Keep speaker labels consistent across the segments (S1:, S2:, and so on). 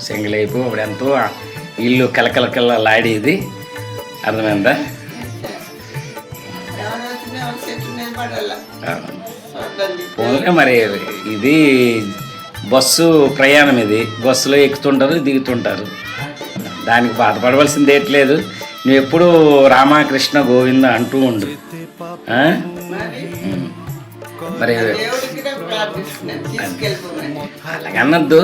S1: Single అయిపో ఇప్పుడు ఎంతో ఇల్లు కలకలకల్లాడేది అర్థమైందా? పోన్లే మరి ఇది బస్సు ప్రయాణం, ఇది బస్సులో ఎక్కుతుంటారు దిగుతుంటారు, దానికి బాధపడవలసింది ఏట్లేదు. నువ్వు ఎప్పుడు రామకృష్ణ గోవింద అంటూ ఉండు. మరి అలాగన్నద్దు,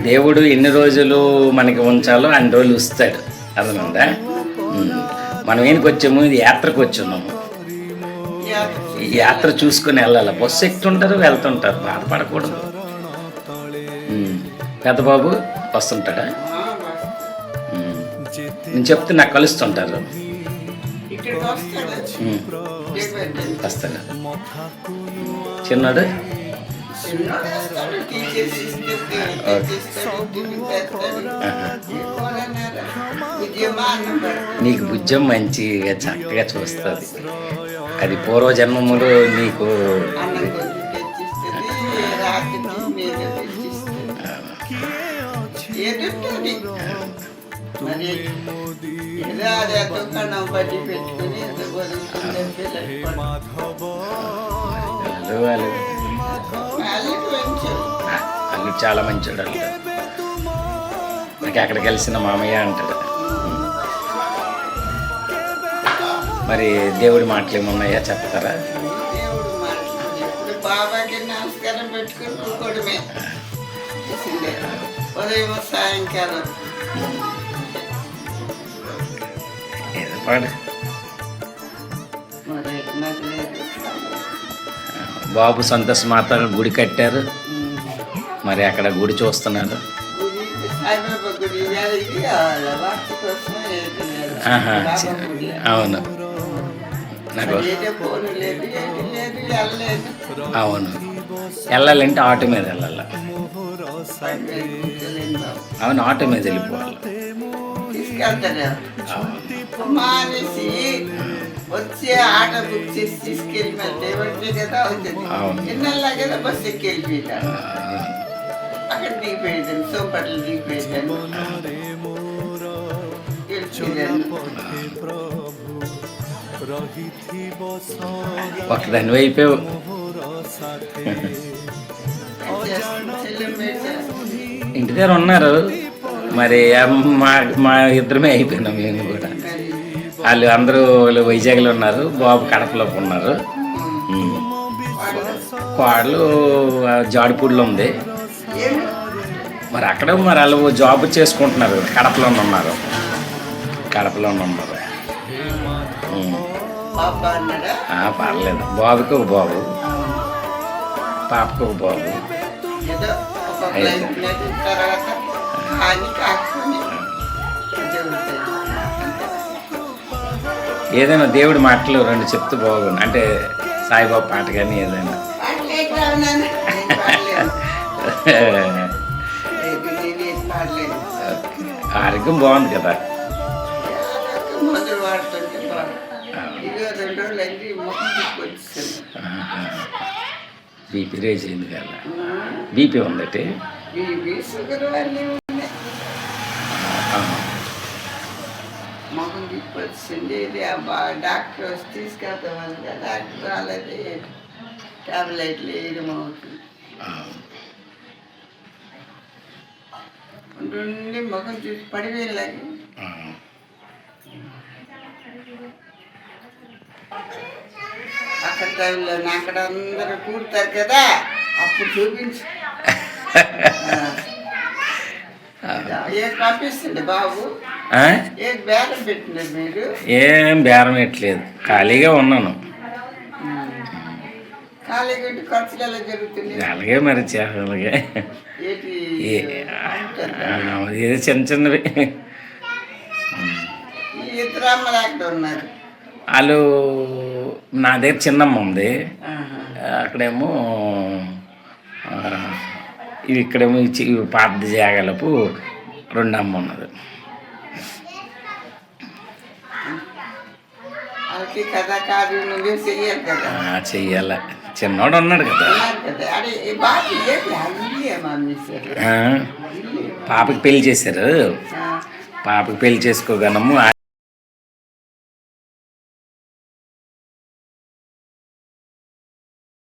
S1: దేవుడు ఎన్ని రోజులు మనకి ఉంచాలో అన్ని రోజులు ఇస్తాడు, అర్థమైందా? మనం ఏనికి వచ్చాము, ఇది యాత్రకు వచ్చున్నాము, ఈ యాత్ర చూసుకొని వెళ్ళాలి. బస్సు ఎక్కుతుంటారు వెళ్తుంటారు, బాధపడకూడదు. పెద్ద బాబు వస్తుంటాడా? నేను చెప్తే నాకు కలుస్తుంటారు, వస్తాడు. చిన్నాడు నీకు బుజ్జం మంచిగా చక్కగా చూస్తుంది, అది పూర్వజన్మములు నీకు అల్లు చాలా మంచివాడు. అల్లు నాకు అక్కడికి కలిసిన మామయ్య అంటాడు. మరి దేవుడి మాటలు ఏమున్నాయా చెప్తారా?
S2: బాబాకి నమస్కారం పెట్టుకుని ఉదయం సాయంకాలం
S1: ఏదో పాడు. బాబు సంతోష్ మాత గుడి కట్టారు, మరి అక్కడ గుడి చూస్తున్నారు. అవును, నాకు అవును, వెళ్ళాలంటే ఆటో మీద వెళ్ళాలి. అవును, ఆటో మీద వెళ్ళిపోవాలి.
S2: మానేసి వచ్చే ఆట బుక్ చేసి తీసుకెళ్ళి కదా అవుతుంది. ఎన్నెల్లా కదా బస్సు ఎక్కి వెళ్ళిపోయాను, అక్కడ దిగిపోయాను, సోంపట్లు దిగిపోయాను.
S1: ఒకదాని అయిపోయావు. ఇంటి దగ్గర ఉన్నారు, మరి మా ఇద్దరమే అయిపోయినాం మేము కూడా. వాళ్ళు అందరూ వైజాగ్లో ఉన్నారు, బాబు కడపలో ఉన్నారు. వాళ్ళు జాడిపూడిలో ఉంది, మరి అక్కడ మరి వాళ్ళు జాబ్ చేసుకుంటున్నారు, కడపలోనే ఉన్నారు. పర్లేదు, బాబుకి ఒక బాబు, పాపకు ఒక బాబు. ఏదైనా దేవుడి మాటలు రెండు చెప్తూ బాగుంది, అంటే సాయిబాబా పాట కానీ ఏదైనా. ఆరోగ్యం బాగుంది కదా? బీపీ రేజ్ అయింది కదా? బీపీ ఉందటే,
S2: మొహం తిప్పొచ్చింది. డాక్టర్ వచ్చి తీసుకెళ్తామని డాక్టర్ రాలేదు, టాబ్లెట్లు వేయడం అవుతుంది. ఉండి ముఖం చూసి పడిపోయేలాగి అక్కడ టైంలో అక్కడ అందరూ కూర్తారు కదా, అప్పుడు చూపించు. పంపిస్తుంది బాబు, బేరం పెట్టినారు మీరు?
S1: ఏం బేరం పెట్టలేదు, ఖాళీగా ఉన్నాను.
S2: ఖాళీగా ఖర్చులు ఎలా జరుగుతుంది?
S1: అలాగే మరి, అలాగే ఏదో చిన్న చిన్నవి.
S2: ఇద్దరు అమ్మలు అక్కడ ఉన్నారు.
S1: వాళ్ళు నా దగ్గర చిన్నమ్మ ఉంది,
S2: ఆహా.
S1: అక్కడేమో ఇవి ఇక్కడేమో ఇవి పాత జాగాలపు రెండు అమ్మ ఉన్నది.
S2: వాళ్ళకి కథ కాదు నువ్వే చెయ్యాలి కదా.
S1: చెయ్యాల, చిన్నోడు ఉన్నాడు కదా.
S2: ఉన్నారు కదా. అదే ఈ బాబు ఏంటి అల్లి మమ్మీ
S1: పాపకి పెళ్లి చేశారు, పాపకి పెళ్లి చేసుకోగలము.